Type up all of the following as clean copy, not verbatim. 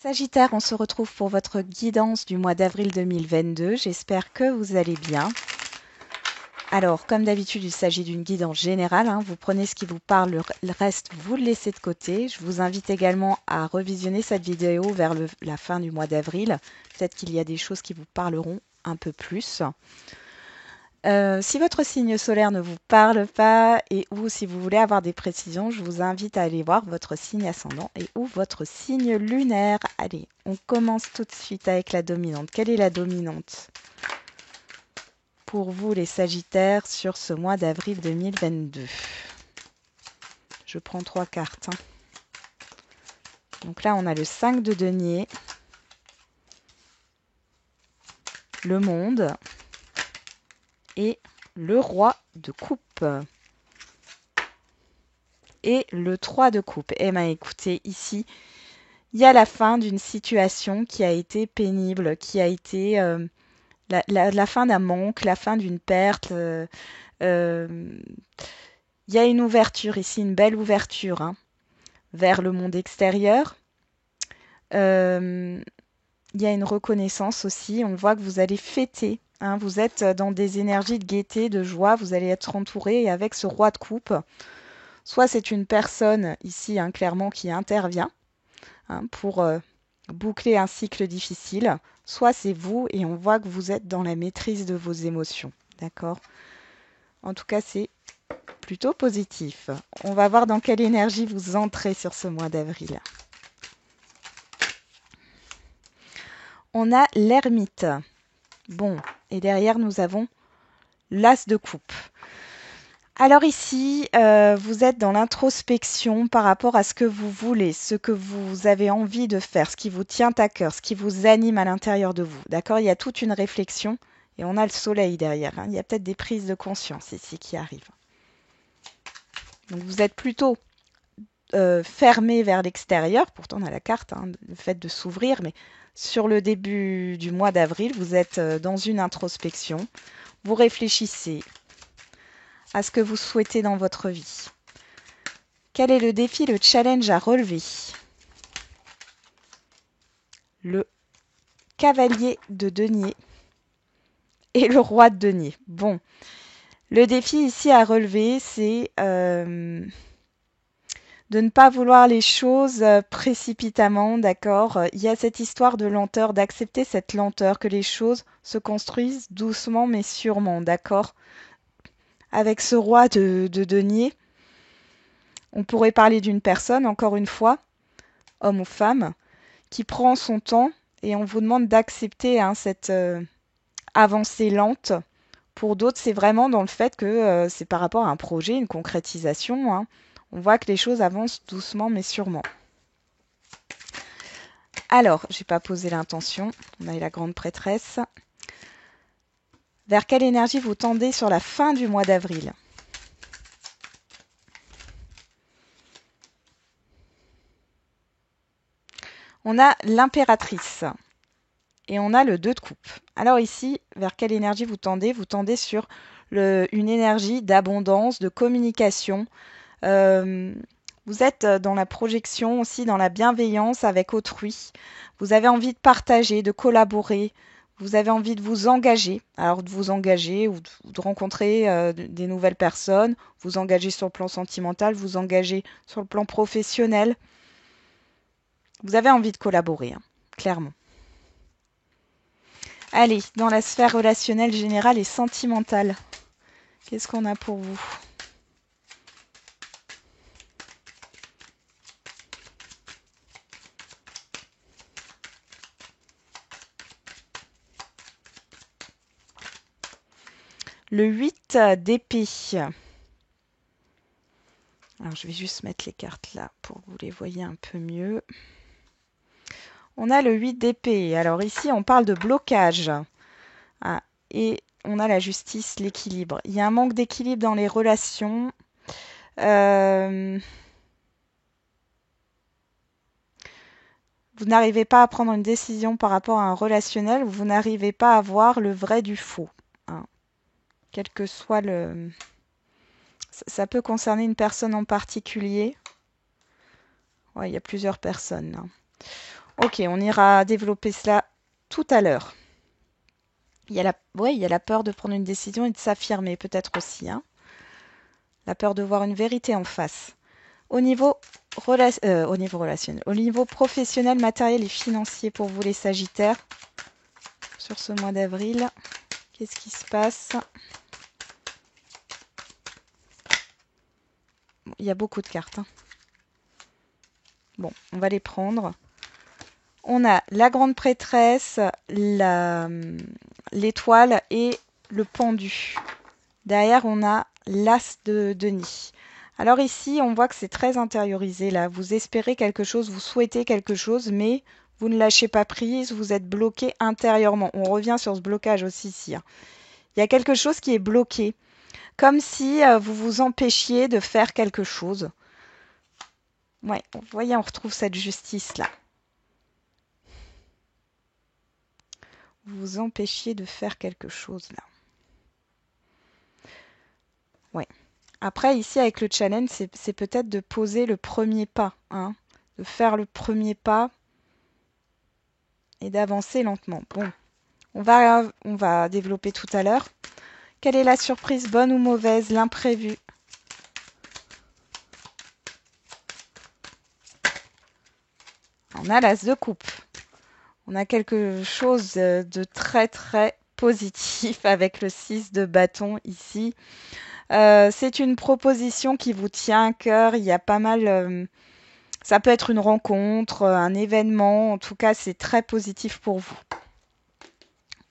Sagittaire, on se retrouve pour votre guidance du mois d'avril 2022. J'espère que vous allez bien. Alors, comme d'habitude, il s'agit d'une guidance générale, hein. Vous prenez ce qui vous parle, le reste, vous le laissez de côté. Je vous invite également à revisionner cette vidéo vers la fin du mois d'avril. Peut-être qu'il y a des choses qui vous parleront un peu plus. Si votre signe solaire ne vous parle pas ou si vous voulez avoir des précisions, je vous invite à aller voir votre signe ascendant et ou votre signe lunaire. Allez, on commence tout de suite avec la dominante. Quelle est la dominante pour vous les Sagittaires sur ce mois d'avril 2022? Je prends 3 cartes, hein. Donc là, on a le 5 de denier, le monde et le roi de coupe. Et le 3 de coupe. Eh bien, écoutez, ici, il y a la fin d'une situation qui a été pénible, qui a été la fin d'un manque, la fin d'une perte. Il y a une ouverture ici, une belle ouverture, hein, vers le monde extérieur. Il y a une reconnaissance aussi. On voit que vous allez fêter, hein, vous êtes dans des énergies de gaieté, de joie. Vous allez être entouré avec ce roi de coupe. Soit c'est une personne ici, hein, clairement, qui intervient, hein, pour boucler un cycle difficile, soit c'est vous et on voit que vous êtes dans la maîtrise de vos émotions. D'accord? En tout cas, c'est plutôt positif. On va voir dans quelle énergie vous entrez sur ce mois d'avril. On a l'ermite. Bon, et derrière, nous avons l'as de coupe. Alors ici, vous êtes dans l'introspection par rapport à ce que vous voulez, ce que vous avez envie de faire, ce qui vous tient à cœur, ce qui vous anime à l'intérieur de vous. D'accord? Il y a toute une réflexion et on a le soleil derrière, hein. Il y a peut-être des prises de conscience ici qui arrivent. Donc vous êtes plutôt fermé vers l'extérieur. Pourtant, on a la carte, hein, le fait de s'ouvrir, mais sur le début du mois d'avril, vous êtes dans une introspection. Vous réfléchissez à ce que vous souhaitez dans votre vie. Quel est le défi, le challenge à relever? Le cavalier de denier et le roi de denier. Bon, le défi ici à relever, c'est de ne pas vouloir les choses précipitamment, d'accord? Il y a cette histoire de lenteur, d'accepter cette lenteur, que les choses se construisent doucement mais sûrement, d'accord? Avec ce roi de denier, on pourrait parler d'une personne, encore une fois, homme ou femme, qui prend son temps et on vous demande d'accepter, hein, cette avancée lente. Pour d'autres, c'est vraiment dans le fait que c'est par rapport à un projet, une concrétisation, hein. On voit que les choses avancent doucement mais sûrement. Alors, j'ai pas posé l'intention. On a eu la grande prêtresse. Vers quelle énergie vous tendez sur la fin du mois d'avril? On a l'impératrice et on a le 2 de coupe. Alors ici, vers quelle énergie vous tendez? Vous tendez sur une énergie d'abondance, de communication. Vous êtes dans la projection aussi, dans la bienveillance avec autrui. Vous avez envie de partager, de collaborer. Vous avez envie de vous engager. Alors de vous engager ou de rencontrer des nouvelles personnes. Vous engager sur le plan sentimental, vous engager sur le plan professionnel. Vous avez envie de collaborer, hein, clairement. Allez, dans la sphère relationnelle générale et sentimentale, qu'est-ce qu'on a pour vous? Le 8 d'épée. Alors, je vais juste mettre les cartes là pour que vous les voyez un peu mieux. On a le 8 d'épée. Alors ici, on parle de blocage. Ah, et on a la justice, l'équilibre. Il y a un manque d'équilibre dans les relations. Vous n'arrivez pas à prendre une décision par rapport à un relationnel. Vous n'arrivez pas à voir le vrai du faux, hein. Quel que soit le... Ça peut concerner une personne en particulier. Ouais, il y a plusieurs personnes là. Ok, on ira développer cela tout à l'heure. Ouais, il y a la peur de prendre une décision et de s'affirmer, peut-être aussi. Hein. La peur de voir une vérité en face. Au niveau relationnel, au niveau professionnel, matériel et financier pour vous les Sagittaires, sur ce mois d'avril, qu'est-ce qui se passe? Bon, il y a beaucoup de cartes. Hein. Bon, on va les prendre. On a la grande prêtresse, l'étoile et le pendu. Derrière, on a l'as de Denis. Alors ici, on voit que c'est très intériorisé là. Vous espérez quelque chose, vous souhaitez quelque chose, mais vous ne lâchez pas prise, vous êtes bloqué intérieurement. On revient sur ce blocage aussi ici. Hein. Il y a quelque chose qui est bloqué, comme si vous vous empêchiez de faire quelque chose. Ouais, vous voyez, on retrouve cette justice là. Vous vous empêchiez de faire quelque chose là. Ouais. Après, ici, avec le challenge, c'est peut-être de poser le premier pas, hein, de faire le premier pas et d'avancer lentement. Bon, on va développer tout à l'heure. Quelle est la surprise, bonne ou mauvaise, l'imprévu? On a l'as de coupe. On a quelque chose de très très positif avec le 6 de bâton ici. C'est une proposition qui vous tient à cœur. Il y a pas mal... ça peut être une rencontre, un événement. En tout cas, c'est très positif pour vous.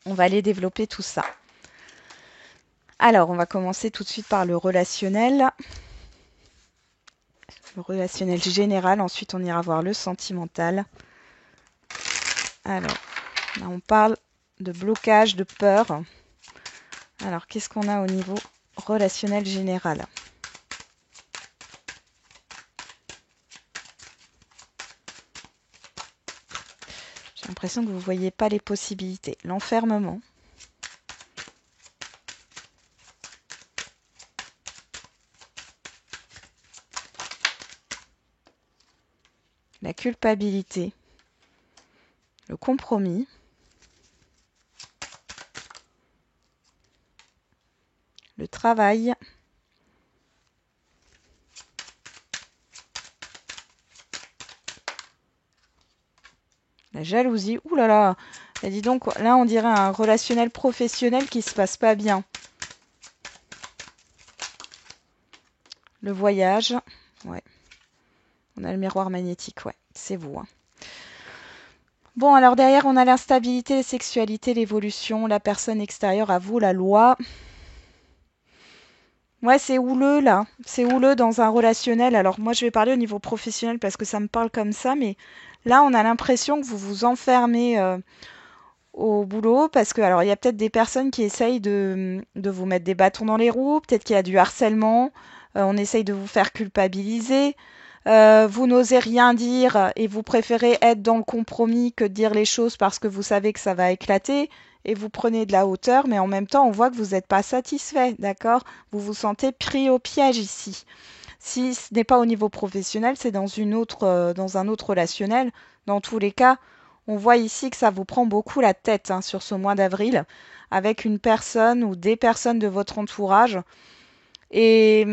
On va aller développer tout ça. Alors, on va commencer tout de suite par le relationnel. Le relationnel général. Ensuite, on ira voir le sentimental. Alors, là, on parle de blocage, de peur. Alors, qu'est-ce qu'on a au niveau relationnel général? J'ai l'impression que vous ne voyez pas les possibilités. L'enfermement. La culpabilité. Le compromis. Le travail. La jalousie. Ouh là là. Et dis donc, là, on dirait un relationnel professionnel qui se passe pas bien. Le voyage. Ouais. On a le miroir magnétique, ouais. C'est vous. Hein. Bon, alors derrière, on a l'instabilité, la sexualité, l'évolution, la personne extérieure à vous, la loi. Ouais, c'est houleux là. C'est houleux dans un relationnel. Alors moi, je vais parler au niveau professionnel parce que ça me parle comme ça, mais là, on a l'impression que vous vous enfermez au boulot parce que, alors, il y a peut-être des personnes qui essayent de vous mettre des bâtons dans les roues, peut-être qu'il y a du harcèlement, on essaye de vous faire culpabiliser. Vous n'osez rien dire et vous préférez être dans le compromis que de dire les choses parce que vous savez que ça va éclater et vous prenez de la hauteur, mais en même temps, on voit que vous n'êtes pas satisfait, d'accord? Vous vous sentez pris au piège ici. Si ce n'est pas au niveau professionnel, c'est dans un autre relationnel. Dans tous les cas, on voit ici que ça vous prend beaucoup la tête hein, sur ce mois d'avril avec une personne ou des personnes de votre entourage. Et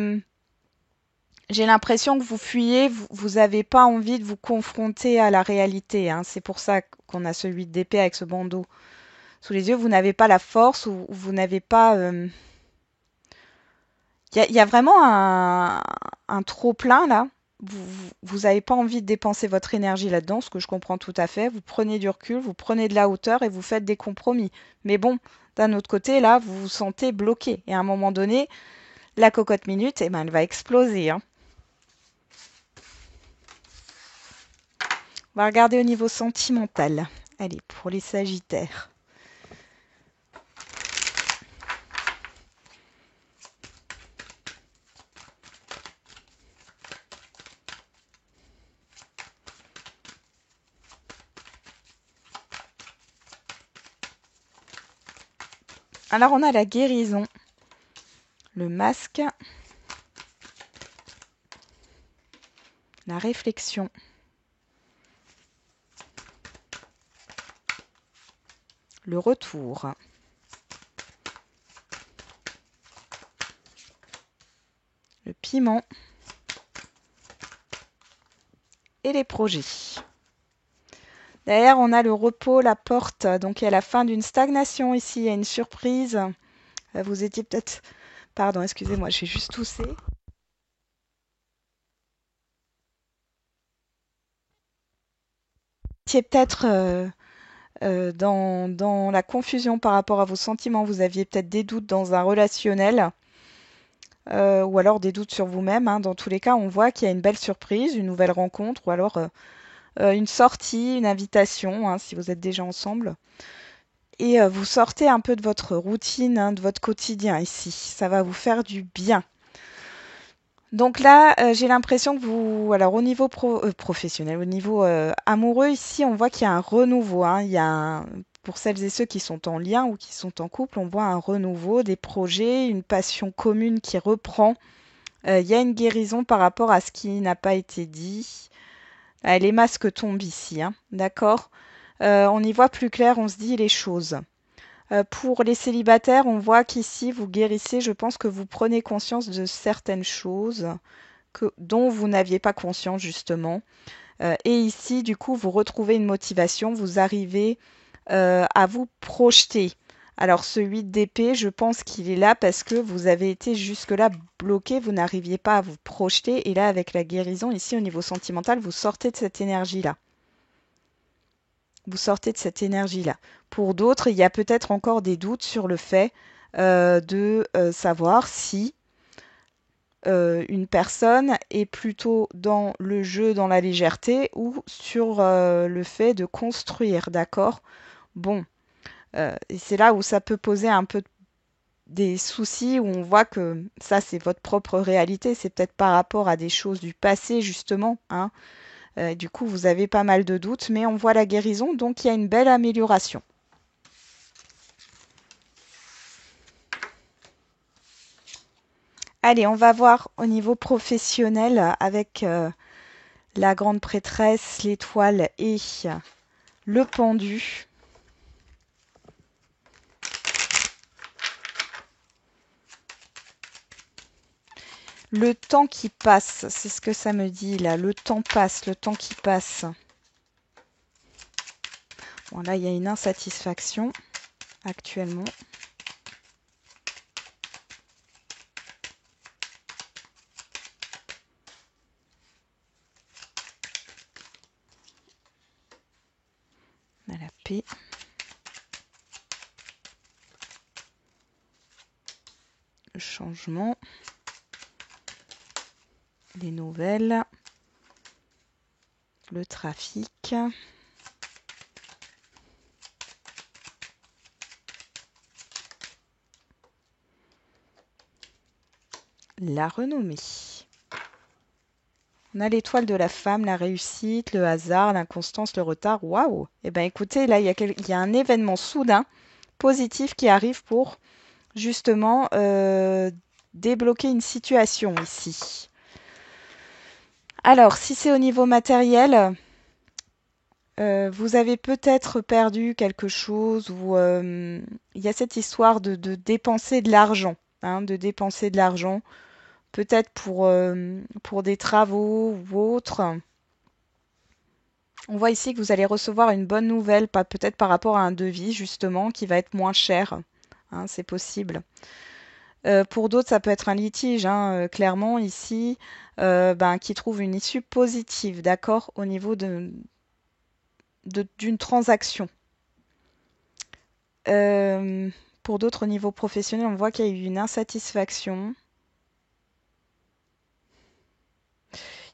j'ai l'impression que vous fuyez, vous n'avez pas envie de vous confronter à la réalité. Hein. C'est pour ça qu'on a ce 8 d'épée avec ce bandeau sous les yeux. Vous n'avez pas la force ou vous n'avez pas... Il y a vraiment un trop-plein là. Vous n'avez pas envie de dépenser votre énergie là-dedans, ce que je comprends tout à fait. Vous prenez du recul, vous prenez de la hauteur et vous faites des compromis. Mais bon, d'un autre côté, là, vous vous sentez bloqué. Et à un moment donné, la cocotte minute, eh ben, elle va exploser. Hein. On va regarder au niveau sentimental. Allez, pour les Sagittaires. Alors, on a la guérison, le masque, la réflexion, le retour, le piment et les projets. Derrière, on a le repos, la porte. Donc, il y a la fin d'une stagnation ici. Il y a une surprise. Vous étiez peut-être... Pardon, excusez-moi, j'ai juste toussé. Vous étiez peut-être dans la confusion par rapport à vos sentiments. Vous aviez peut-être des doutes dans un relationnel. Ou alors des doutes sur vous-même, hein. Dans tous les cas, on voit qu'il y a une belle surprise, une nouvelle rencontre, ou alors une sortie, une invitation, hein, si vous êtes déjà ensemble. Et vous sortez un peu de votre routine, hein, de votre quotidien ici. Ça va vous faire du bien. Donc là, j'ai l'impression que vous, alors au niveau professionnel, au niveau amoureux, ici, on voit qu'il y a un renouveau, hein. Pour celles et ceux qui sont en lien ou qui sont en couple, on voit un renouveau, des projets, une passion commune qui reprend. Il y a une guérison par rapport à ce qui n'a pas été dit. Ah, les masques tombent ici, hein, d'accord? On y voit plus clair, on se dit les choses. Pour les célibataires, on voit qu'ici, vous guérissez. Je pense que vous prenez conscience de certaines choses dont vous n'aviez pas conscience, justement. Et ici, du coup, vous retrouvez une motivation. Vous arrivez à vous projeter. Alors, ce 8 d'épée, je pense qu'il est là parce que vous avez été jusque-là bloqué. Vous n'arriviez pas à vous projeter. Et là, avec la guérison, ici, au niveau sentimental, vous sortez de cette énergie-là. Vous sortez de cette énergie-là. Pour d'autres, il y a peut-être encore des doutes sur le fait de savoir si une personne est plutôt dans le jeu, dans la légèreté, ou sur le fait de construire, d'accord? Bon, et c'est là où ça peut poser un peu des soucis, où on voit que ça, c'est votre propre réalité, c'est peut-être par rapport à des choses du passé, justement, hein. Du coup, vous avez pas mal de doutes, mais on voit la guérison, donc il y a une belle amélioration. Allez, on va voir au niveau professionnel avec la grande prêtresse, l'étoile et le pendu. Le temps qui passe, c'est ce que ça me dit là. Le temps passe, le temps qui passe. Bon, là, il y a une insatisfaction actuellement. On a la paix. Le changement. Les nouvelles. Le trafic. La renommée. On a l'étoile de la femme, la réussite, le hasard, l'inconstance, le retard. Waouh! Eh bien, écoutez, là, il y a un événement soudain, positif qui arrive pour justement débloquer une situation ici. Alors, si c'est au niveau matériel, vous avez peut-être perdu quelque chose ou il y a cette histoire de dépenser de l'argent, hein, de dépenser de l'argent, peut-être pour des travaux ou autre. On voit ici que vous allez recevoir une bonne nouvelle, peut-être par rapport à un devis justement qui va être moins cher, hein, c'est possible. Pour d'autres, ça peut être un litige, hein, clairement ici, qui trouve une issue positive, d'accord, au niveau d'une transaction. Euh, pour d'autres, au niveau professionnel, on voit qu'il y a eu une insatisfaction.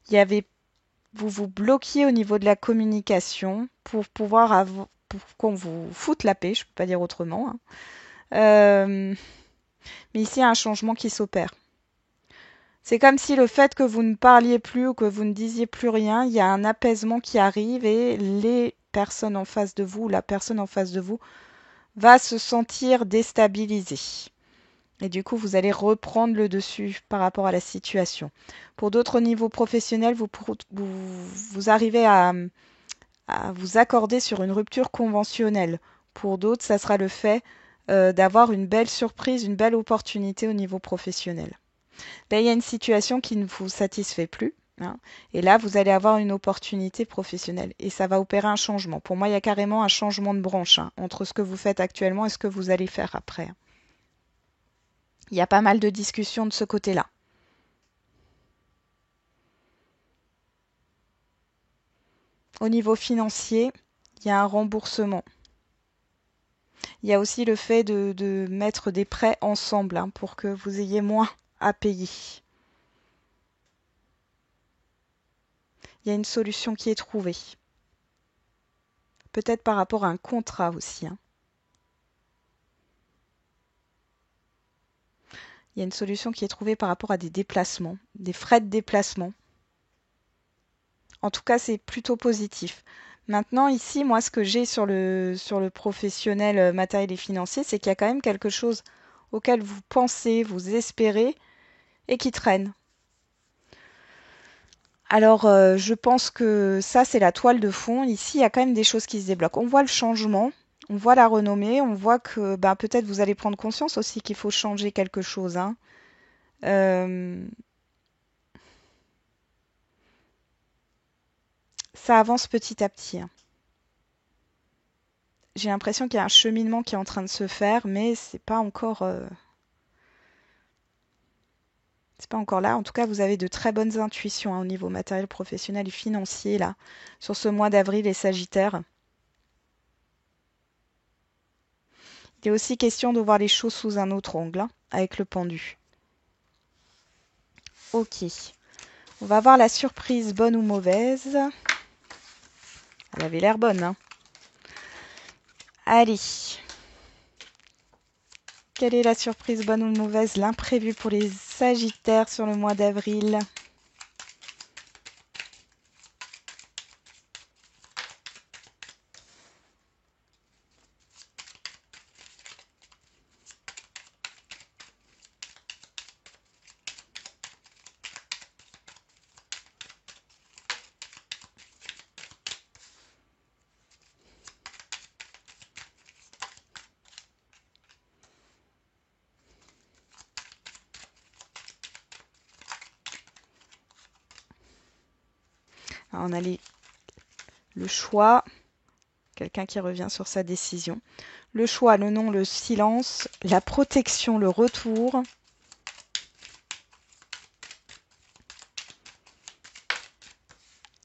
Il y avait, vous vous bloquiez au niveau de la communication pour pouvoir pour qu'on vous foute la paix, je ne peux pas dire autrement, hein. Mais ici, il y a un changement qui s'opère. C'est comme si le fait que vous ne parliez plus ou que vous ne disiez plus rien, il y a un apaisement qui arrive et les personnes en face de vous, la personne en face de vous, va se sentir déstabilisée. Et du coup, vous allez reprendre le dessus par rapport à la situation. Pour d'autres niveaux professionnels, vous arrivez à vous accorder sur une rupture conventionnelle. Pour d'autres, ça sera le fait d'avoir une belle surprise, une belle opportunité au niveau professionnel. Là, il y a une situation qui ne vous satisfait plus. Hein, et là, vous allez avoir une opportunité professionnelle. Et ça va opérer un changement. Pour moi, il y a carrément un changement de branche hein, entre ce que vous faites actuellement et ce que vous allez faire après. Il y a pas mal de discussions de ce côté-là. Au niveau financier, il y a un remboursement. Il y a aussi le fait de mettre des prêts ensemble hein, pour que vous ayez moins à payer. Il y a une solution qui est trouvée. Peut-être par rapport à un contrat aussi. Hein. Il y a une solution qui est trouvée par rapport à des déplacements, des frais de déplacement. En tout cas, c'est plutôt positif. Maintenant, ici, moi, ce que j'ai sur le professionnel matériel et financier, c'est qu'il y a quand même quelque chose auquel vous pensez, vous espérez et qui traîne. Alors, je pense que ça, c'est la toile de fond. Ici, il y a quand même des choses qui se débloquent. On voit le changement, on voit la renommée, on voit que bah, peut-être vous allez prendre conscience aussi qu'il faut changer quelque chose. Hein. Euh, Ça avance petit à petit. Hein. J'ai l'impression qu'il y a un cheminement qui est en train de se faire, mais c'est pas encore là. En tout cas, vous avez de très bonnes intuitions hein, au niveau matériel, professionnel et financier là, sur ce mois d'avril et Sagittaire. Il est aussi question de voir les choses sous un autre angle, hein, avec le pendu. Ok. On va voir la surprise bonne ou mauvaise. Elle avait l'air bonne, hein. Allez. Quelle est la surprise bonne ou mauvaise, l'imprévu pour les Sagittaires sur le mois d'avril? Alors, on a le choix, quelqu'un qui revient sur sa décision. Le choix, le non, le silence, la protection, le retour.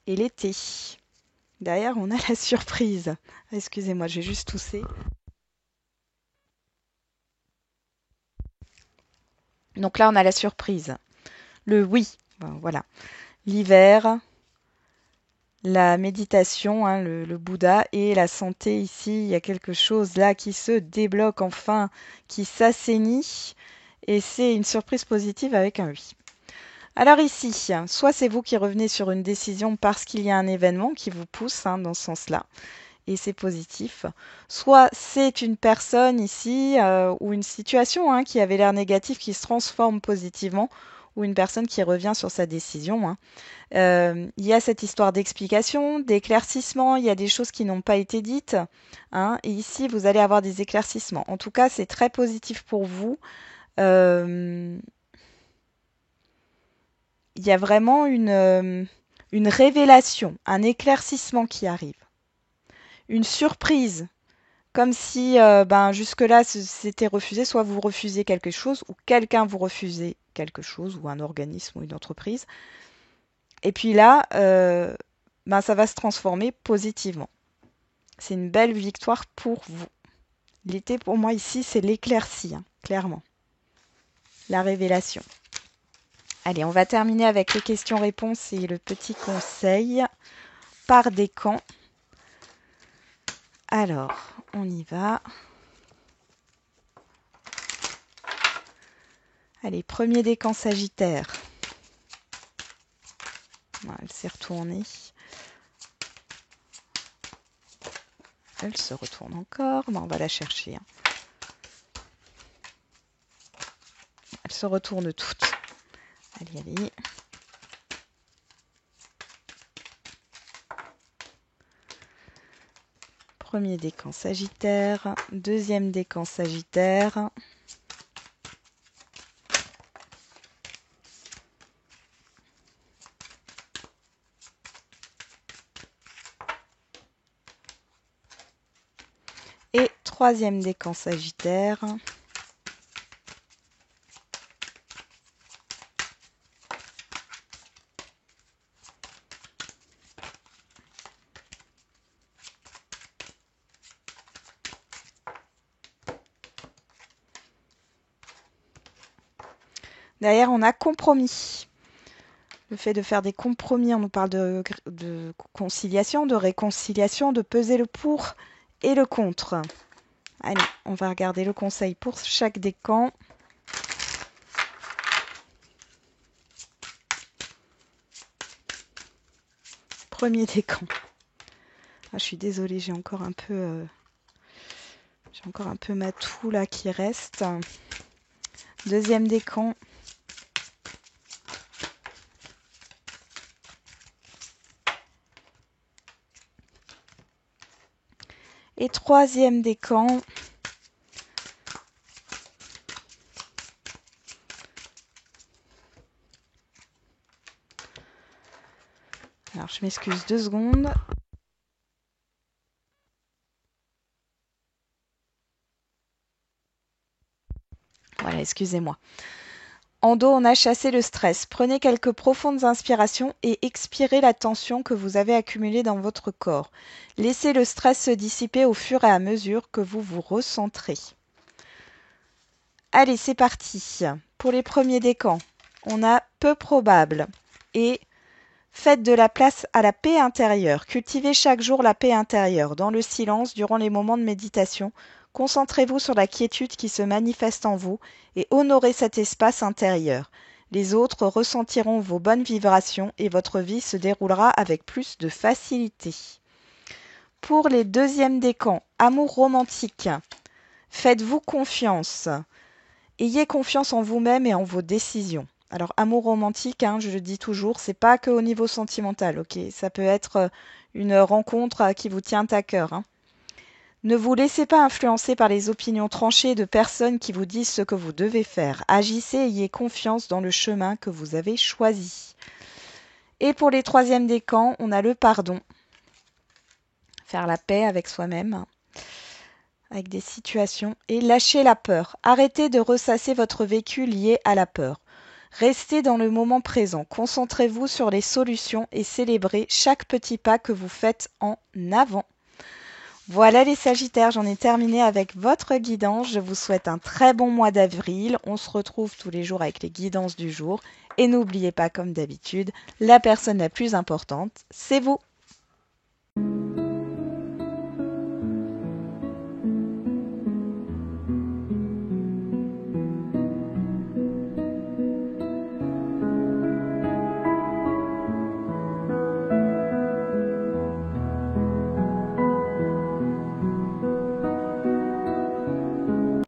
Et l'été. Derrière, on a la surprise. Excusez-moi, j'ai juste toussé. Donc là, on a la surprise. Le oui, ben, voilà. L'hiver, la méditation, hein, le Bouddha et la santé ici. Il y a quelque chose là qui se débloque enfin, qui s'assainit. Et c'est une surprise positive avec un oui. Alors ici, soit c'est vous qui revenez sur une décision parce qu'il y a un événement qui vous pousse hein, dans ce sens-là, et c'est positif. Soit c'est une personne ici ou une situation hein, qui avait l'air négative qui se transforme positivement, ou une personne qui revient sur sa décision. Hein. Il y a cette histoire d'explication, d'éclaircissement, il y a des choses qui n'ont pas été dites. Hein, et ici, vous allez avoir des éclaircissements. En tout cas, c'est très positif pour vous. Euh, il y a vraiment une révélation, un éclaircissement qui arrive. Une surprise, comme si ben, jusque-là c'était refusé, soit vous refusez quelque chose, ou quelqu'un vous refusait quelque chose, ou un organisme ou une entreprise. Et puis là, ben, ça va se transformer positivement. C'est une belle victoire pour vous. L'été, pour moi, ici, c'est l'éclaircie, hein, clairement. La révélation. Allez, on va terminer avec les questions-réponses et le petit conseil par décan. Alors, on y va. Allez, premier décan Sagittaire. Elle s'est retournée. Elle se retourne encore. Bon, on va la chercher. Hein. Elle se retourne toutes. Allez, allez. Premier décan Sagittaire, deuxième décan Sagittaire. Et troisième décan Sagittaire. Derrière, on a compromis. Le fait de faire des compromis, on nous parle de conciliation, de réconciliation, de peser le pour et le contre. Allez, on va regarder le conseil pour chaque décan. Premier décan. Ah, je suis désolée, j'ai encore un peu ma toux là qui reste. Deuxième décan. Et troisième décan. Alors, je m'excuse 2 secondes. Voilà, excusez-moi. En dos, on a chassé le stress. Prenez quelques profondes inspirations et expirez la tension que vous avez accumulée dans votre corps. Laissez le stress se dissiper au fur et à mesure que vous vous recentrez. Allez, c'est parti. Pour les premiers décans, on a peu probable et faites de la place à la paix intérieure. Cultivez chaque jour la paix intérieure, dans le silence, durant les moments de méditation. Concentrez-vous sur la quiétude qui se manifeste en vous et honorez cet espace intérieur. Les autres ressentiront vos bonnes vibrations et votre vie se déroulera avec plus de facilité. Pour les deuxièmes décans, amour romantique, faites-vous confiance. Ayez confiance en vous-même et en vos décisions. Alors, amour romantique, je le dis toujours, c'est pas que au niveau sentimental, ok? Ça peut être une rencontre qui vous tient à cœur. Ne vous laissez pas influencer par les opinions tranchées de personnes qui vous disent ce que vous devez faire. Agissez et ayez confiance dans le chemin que vous avez choisi. Et pour les troisièmes décans, on a le pardon. Faire la paix avec soi-même, avec des situations. Et lâcher la peur. Arrêtez de ressasser votre vécu lié à la peur. Restez dans le moment présent. Concentrez-vous sur les solutions et célébrez chaque petit pas que vous faites en avant. Voilà les Sagittaires, j'en ai terminé avec votre guidance. Je vous souhaite un très bon mois d'avril. On se retrouve tous les jours avec les guidances du jour. Et n'oubliez pas, comme d'habitude, la personne la plus importante, c'est vous.